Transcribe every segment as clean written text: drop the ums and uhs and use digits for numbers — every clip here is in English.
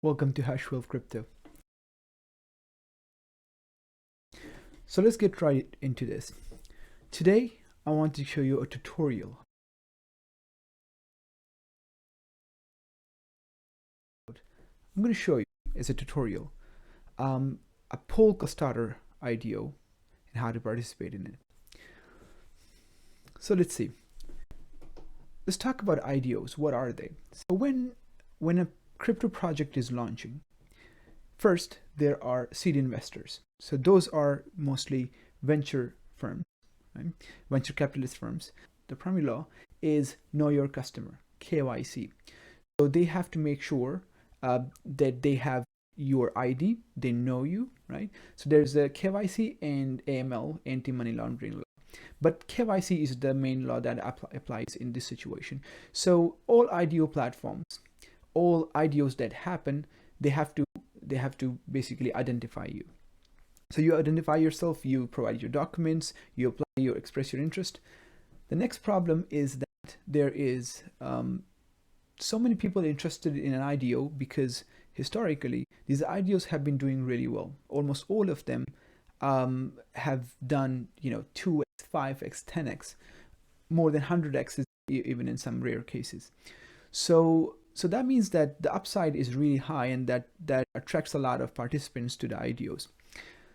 Welcome to Hashwell Crypto. So let's get right into this. Today, I want to show you a tutorial. I'm going to show you as a tutorial a Polkastarter IDO and how to participate in it. So let's see. Let's talk about IDOs. What are they? So when a crypto project is launching, first there are seed investors. So those are mostly venture firms, right? Venture capitalist firms. The primary law is know your customer, KYC. So they have to make sure that they have your ID, they know you, right? So there's a KYC and AML, anti-money laundering law. But KYC is the main law that applies in this situation. So all IDO platforms, all IDOs that happen, they have to basically identify you. So you identify yourself, you provide your documents, you apply, you express your interest. The next problem is that there is so many people interested in an IDO because historically these IDOs have been doing really well. Almost all of them have done 2x, 5x, 10x, more than 100x even in some rare cases. So that means that the upside is really high, and that attracts a lot of participants to the IDOs.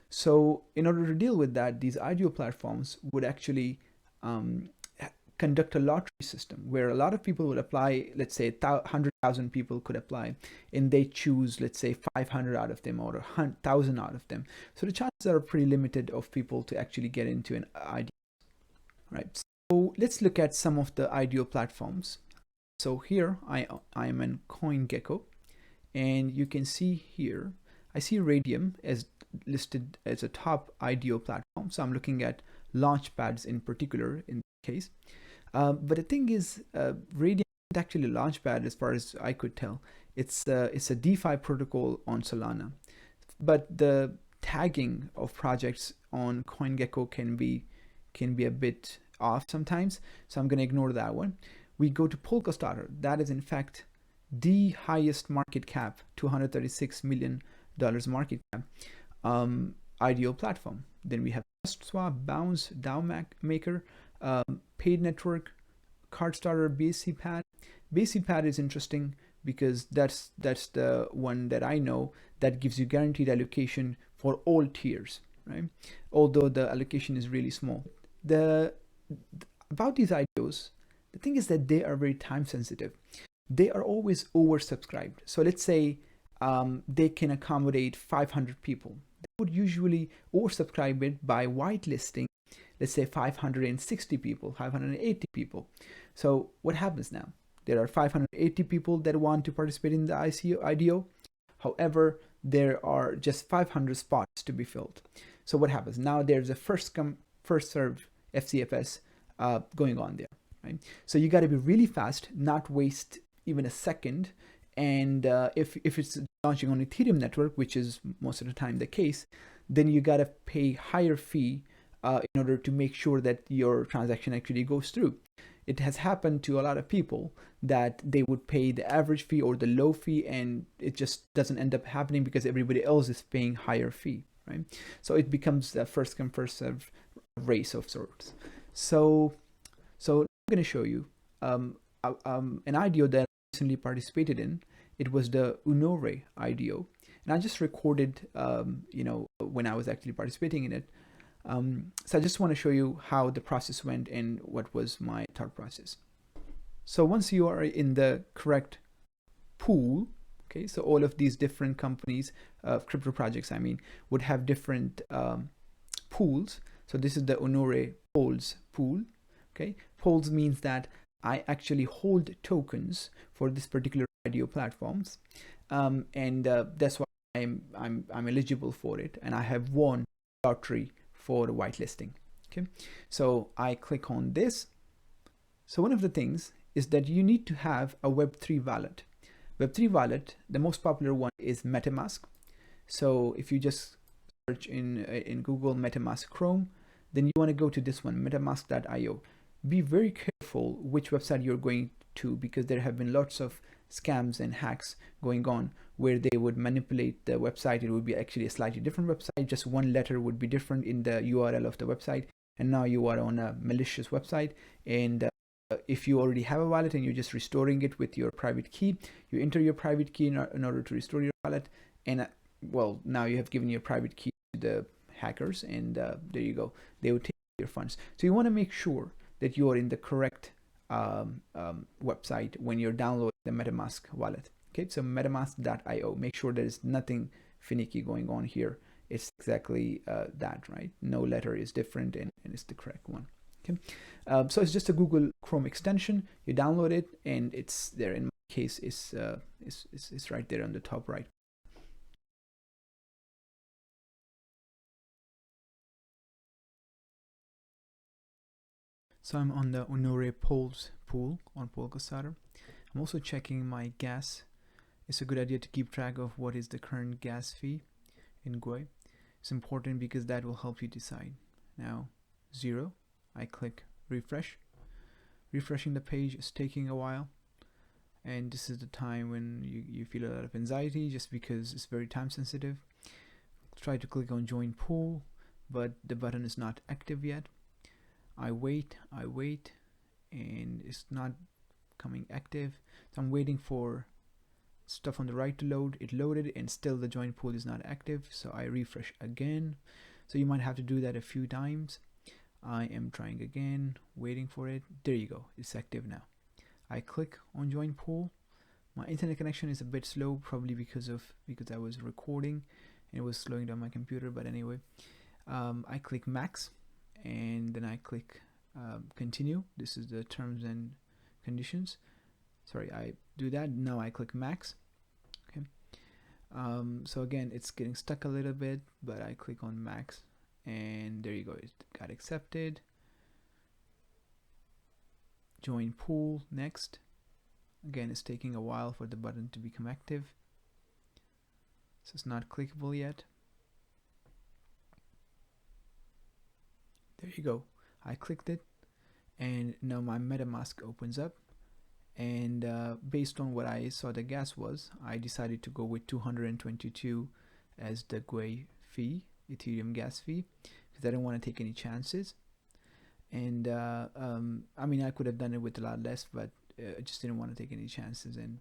So in order to deal with that, these IDO platforms would actually conduct a lottery system where a lot of people would apply. Let's say 100,000 people could apply, and they choose, let's say, 500 out of them or 1,000 out of them. So the chances are pretty limited of people to actually get into an IDO, right? So let's look at some of the IDO platforms. So here I am in CoinGecko, and you can see here, I see Radium as listed as a top IDO platform. So I'm looking at launchpads in particular in this case. But the thing is, Radium isn't actually a launchpad as far as I could tell. It's a DeFi protocol on Solana. But the tagging of projects on CoinGecko can be a bit off sometimes. So I'm going to ignore that one. We go to Polkastarter. That is in fact the highest market cap, $236 million market cap IDO platform. Then we have Swap, Bounce, DAO Maker, Paid Network, CardStarter, BSCPad. BSCPad is interesting because that's the one that I know that gives you guaranteed allocation for all tiers, right? Although the allocation is really small. About these IDOs, the thing is that they are very time sensitive. They are always oversubscribed. So let's say they can accommodate 500 people. They would usually oversubscribe it by whitelisting, let's say 560 people, 580 people. So what happens now? There are 580 people that want to participate in the IDO. However, there are just 500 spots to be filled. So what happens? Now there's a first come, first serve FCFS going on there. Right? So you got to be really fast, not waste even a second. And if it's launching on Ethereum network, which is most of the time the case, then you got to pay higher fee in order to make sure that your transaction actually goes through. It has happened to a lot of people that they would pay the average fee or the low fee, and it just doesn't end up happening because everybody else is paying higher fee, right? So it becomes a first come first serve race of sorts. So I'm going to show you an IDO that I recently participated in. It was the Unore IDO, and I just recorded when I was actually participating in it. So I just want to show you how the process went and what was my thought process. So once you are in the correct pool, okay, so all of these different companies, crypto projects, I mean, would have different pools. So this is the Unore Polls pool. Okay, polls means that I actually hold tokens for this particular IDO platforms, and that's why I'm eligible for it, and I have won lottery for the whitelisting. Okay, so I click on this. So one of the things is that you need to have a Web3 wallet. Web3 wallet, the most popular one is MetaMask. So if you just search in Google MetaMask Chrome, then you want to go to this one, metamask.io. Be very careful which website you're going to, because there have been lots of scams and hacks going on where they would manipulate the website. It would be actually a slightly different website. Just one letter would be different in the URL of the website. And now you are on a malicious website. And if you already have a wallet and you're just restoring it with your private key, you enter your private key in order to restore your wallet. And well, now you have given your private key to the hackers, and there you go. They will take your funds. So you want to make sure that you are in the correct website when you're downloading the MetaMask wallet. Okay, so metamask.io. Make sure there is nothing finicky going on here. It's exactly that, right? No letter is different, and it's the correct one. Okay, so it's just a Google Chrome extension. You download it, and it's there. In my case, it's right there on the top right. So I'm on the Honore polls pool on Polkastarter. I'm also checking my gas. It's a good idea to keep track of what is the current gas fee in Gwei. It's important because that will help you decide. Now, 0. I click refresh. Refreshing the page is taking a while. And this is the time when you feel a lot of anxiety just because it's very time sensitive. Try to click on join pool, but the button is not active yet. I wait, and it's not coming active. So I'm waiting for stuff on the right to load. It loaded, and still the join pool is not active. So I refresh again. So you might have to do that a few times. I am trying again, waiting for it. There you go. It's active now. I click on join pool. My internet connection is a bit slow, probably because I was recording and it was slowing down my computer. But anyway, I click max, and then I click continue. This is the terms and conditions. Sorry, I do that. Now I click max. Okay. So again, it's getting stuck a little bit, but I click on max, and there you go. It got accepted. Join pool next. Again, it's taking a while for the button to become active, so it's not clickable yet. There you go. I clicked it, and now my MetaMask opens up. And based on what I saw the gas was, I decided to go with 222 as the Gwei fee, Ethereum gas fee, because I didn't want to take any chances. And I mean, I could have done it with a lot less, but I just didn't want to take any chances. And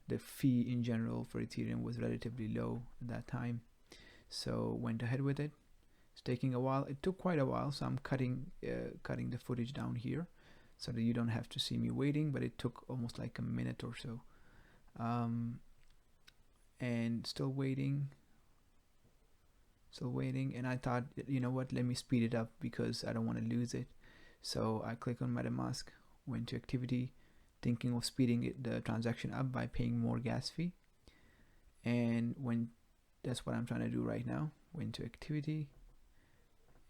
the fee in general for Ethereum was relatively low at that time, so went ahead with it. It's taking a while. It took quite a while, so I'm cutting the footage down here so that you don't have to see me waiting, but it took almost like a minute or so. And still waiting, and I thought, you know what, let me speed it up because I don't want to lose it. So I click on MetaMask, went to activity, thinking of speeding the transaction up by paying more gas fee. And that's what I'm trying to do right now. Went to activity,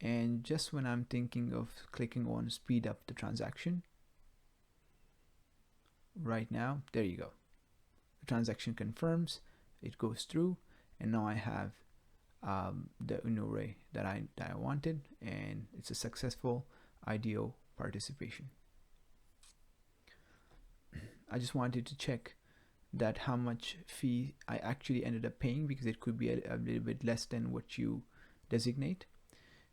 and just when I'm thinking of clicking on speed up the transaction, right now, there you go. The transaction confirms, it goes through, and now I have the Honore that I wanted, and it's a successful IDO participation. I just wanted to check that how much fee I actually ended up paying, because it could be a little bit less than what you designate.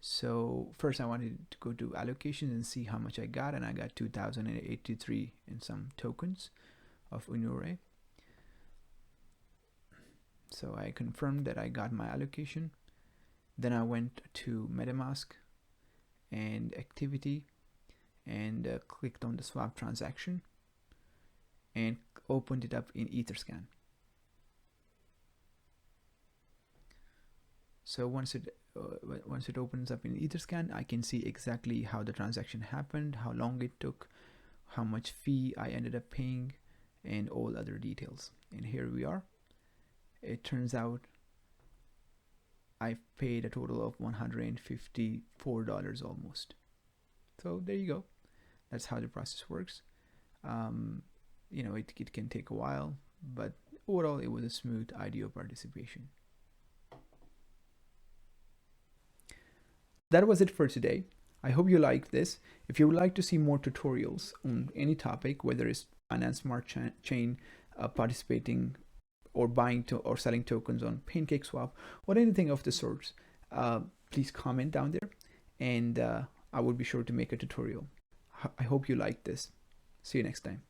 So first I wanted to go to allocations and see how much I got, and I got 2,083 in some tokens of Honore. So I confirmed that I got my allocation. Then I went to MetaMask and activity, and clicked on the swap transaction and opened it up in Etherscan. So once it opens up in Etherscan, I can see exactly how the transaction happened, how long it took, how much fee I ended up paying, and all other details. And here we are. It turns out I paid a total of $154 almost. So there you go. That's how the process works. You know, it can take a while, but overall it was a smooth IDO participation. That was it for today. I hope you liked this. If you would like to see more tutorials on any topic, whether it's Binance Smart Chain, participating or buying or selling tokens on PancakeSwap or anything of the sorts, please comment down there, and I will be sure to make a tutorial. I hope you liked this. See you next time.